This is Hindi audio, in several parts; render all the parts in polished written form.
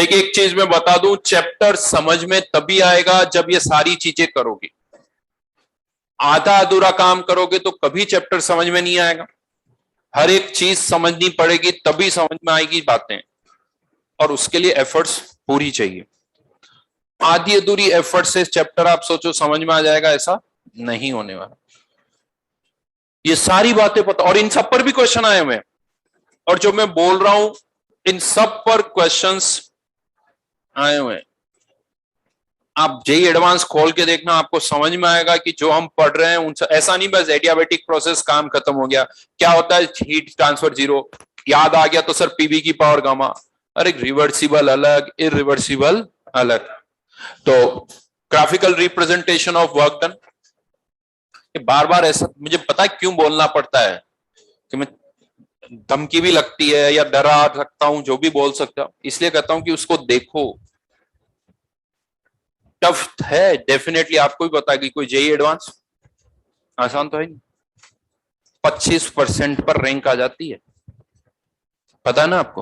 एक एक चीज मैं बता दूं, चैप्टर समझ में तभी आएगा जब ये सारी चीजें करोगे। आधा अधूरा काम करोगे तो कभी चैप्टर समझ में नहीं आएगा। हर एक चीज समझनी पड़ेगी तभी समझ में आएगी बातें, और उसके लिए एफर्ट्स पूरी चाहिए। आधी अधूरी एफर्ट से चैप्टर आप सोचो समझ में आ जाएगा, ऐसा नहीं होने वाला। ये सारी बातें पता, और इन सब पर भी क्वेश्चन आए हुए हैं, और जो मैं बोल रहा हूं इन सब पर क्वेश्चंस आए हुए हैं। आप जेई एडवांस खोल के देखना, आपको समझ में आएगा कि जो हम पढ़ रहे हैं उनसे ऐसा नहीं बस एडियाबेटिक प्रोसेस काम खत्म हो गया। क्या होता है, हीट ट्रांसफर जीरो, याद आ गया तो सर पीवी की पावर गामा, अरे रिवर्सिबल अलग, इरिवर्सिबल अलग। तो graphical representation of work done, बार बार ऐसा मुझे पता है क्यों बोलना पड़ता है, कि मैं धमकी भी लगती है या डरा सकता हूं, जो भी बोल सकता हूं, इसलिए कहता हूं कि उसको देखो। टफ है डेफिनेटली, आपको भी पता है कि कोई जेई एडवांस आसान तो है नहीं। 25% पर रैंक आ जाती है, पता ना आपको।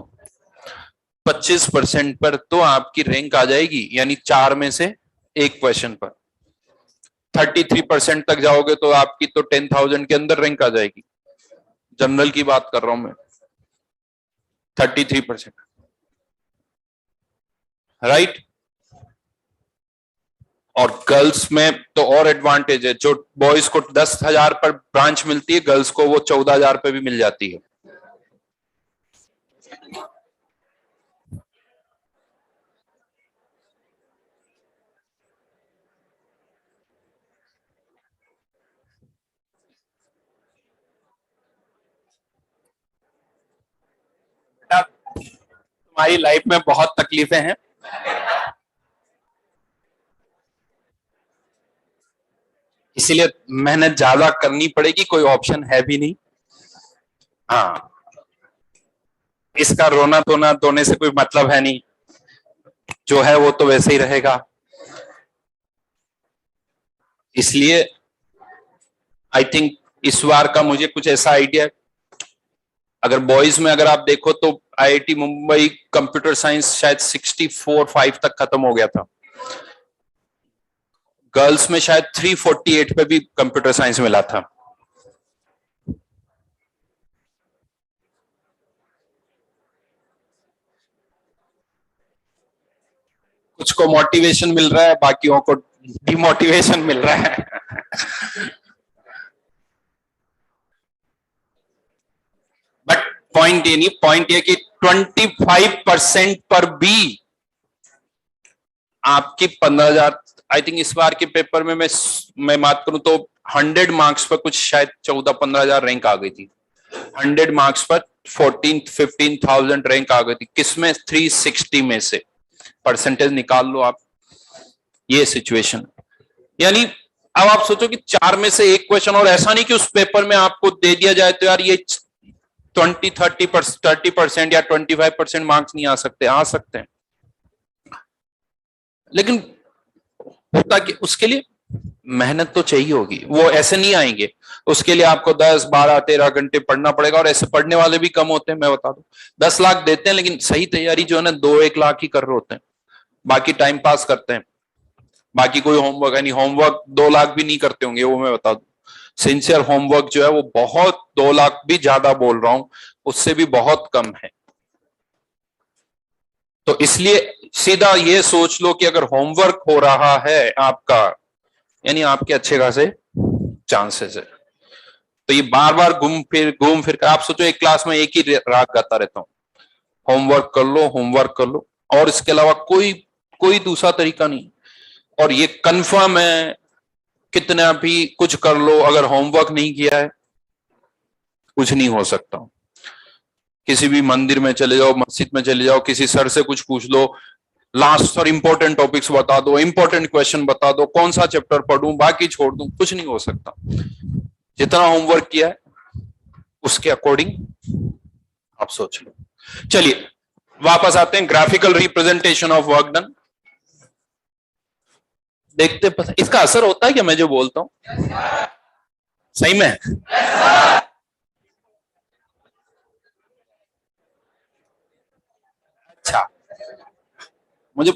25% पर तो आपकी रैंक आ जाएगी, यानी 4 में से एक क्वेश्चन पर। 33% तक जाओगे तो आपकी तो 10,000 के अंदर रैंक आ जाएगी। जनरल की बात कर रहा हूं मैं, 33%, राइट। और गर्ल्स में तो और एडवांटेज है, जो बॉयज को 10,000 पर ब्रांच मिलती है, गर्ल्स को वो 14,000 पे भी मिल जाती है। तुम्हारी लाइफ में बहुत तकलीफें हैं, इसीलिए मेहनत ज्यादा करनी पड़ेगी, कोई ऑप्शन है भी नहीं। हाँ, इसका रोना धोना धोने से कोई मतलब है नहीं, जो है वो तो वैसे ही रहेगा। इसलिए आई थिंक इस बार का मुझे कुछ ऐसा आइडिया है, अगर बॉयज में अगर आप देखो तो आईआईटी मुंबई कंप्यूटर साइंस शायद 64-5 तक खत्म हो गया था। गर्ल्स में शायद 348 पे भी कंप्यूटर साइंस मिला था। कुछ को मोटिवेशन मिल रहा है, बाकियों को डिमोटिवेशन मिल रहा है। बट पॉइंट ये नहीं, पॉइंट ये कि 25% पर भी आपकी 15,000, आई थिंक इस बार के पेपर में मैं बात करूं तो 100 मार्क्स पर कुछ शायद 14-15,000 रैंक आ गई थी। 100 मार्क्स पर 14-15,000 रैंक आ गई थी, किसमें 360 में से, परसेंटेज निकाल लो आप। ये सिचुएशन, यानी अब आप सोचो कि 4 में से एक क्वेश्चन, और ऐसा नहीं कि उस पेपर में आपको दे दिया जाए तो यार ये 30% या 25% मार्क्स नहीं आ सकते, आ सकते हैं, लेकिन होता कि उसके लिए मेहनत तो चाहिए होगी, वो ऐसे नहीं आएंगे। उसके लिए आपको 10-12-13 घंटे पढ़ना पड़ेगा, और ऐसे पढ़ने वाले भी कम होते हैं, मैं बता दूं। 10 लाख देते हैं, लेकिन सही तैयारी जो है ना 2-1 लाख ही कर रहे होते हैं, बाकी टाइम पास करते हैं। बाकी कोई होमवर्क है नहीं, होमवर्क 2 लाख भी नहीं करते होंगे, वो मैं बता दूं। सिंसियर होमवर्क जो है वो बहुत, 2 लाख भी ज्यादा बोल रहा हूं, उससे भी बहुत कम है। तो इसलिए सीधा ये सोच लो कि अगर होमवर्क हो रहा है आपका, यानी आपके अच्छे खासे चांसेस है। तो ये बार बार घूम फिर कर आप सोचो, एक क्लास में एक ही राग गाता रहता हूं, होमवर्क कर लो, होमवर्क कर लो, और इसके अलावा कोई कोई दूसरा तरीका नहीं। और ये कंफर्म है, कितना भी कुछ कर लो, अगर होमवर्क नहीं किया है कुछ नहीं हो सकता। किसी भी मंदिर में चले जाओ, मस्जिद में चले जाओ, किसी सर से कुछ पूछ लो, लास्ट और इंपॉर्टेंट टॉपिक्स बता दो, इंपॉर्टेंट क्वेश्चन बता दो, कौन सा चैप्टर पढ़ूं बाकी छोड़ दूं, कुछ नहीं हो सकता। जितना होमवर्क किया है उसके अकॉर्डिंग आप सोच लो। चलिए वापस आते हैं, graphical representation of work done. देखते पता इसका असर होता है क्या मैं जो बोलता हूं, सही में? अच्छा, मुझे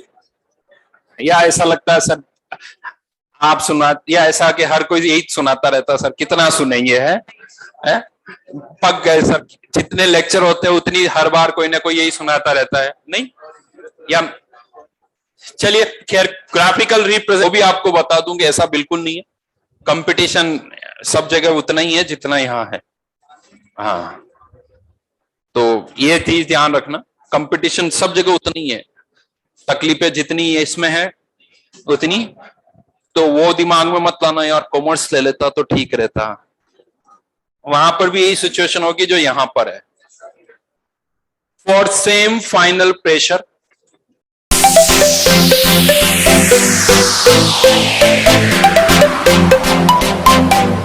या ऐसा लगता है सर आप सुना, या ऐसा कि हर कोई यही सुनाता रहता है सर, कितना सुनेंगे है? पक गए सर, जितने लेक्चर होते हैं उतनी हर बार कोई ना कोई यही सुनाता रहता है, नहीं? या चलिए खैर, ग्राफिकल रिप्रेजेंट भी आपको बता दूंगे, ऐसा बिल्कुल नहीं है। कंपटीशन सब जगह उतना ही है जितना यहाँ है। हाँ, तो ये चीज ध्यान रखना, कंपटीशन सब जगह उतनी है, तकलीफें जितनी इसमें है उतनी, तो वो दिमाग में मत लाना यार कॉमर्स ले लेता तो ठीक रहता, वहां पर भी यही सिचुएशन होगी जो यहां पर है। For same final pressure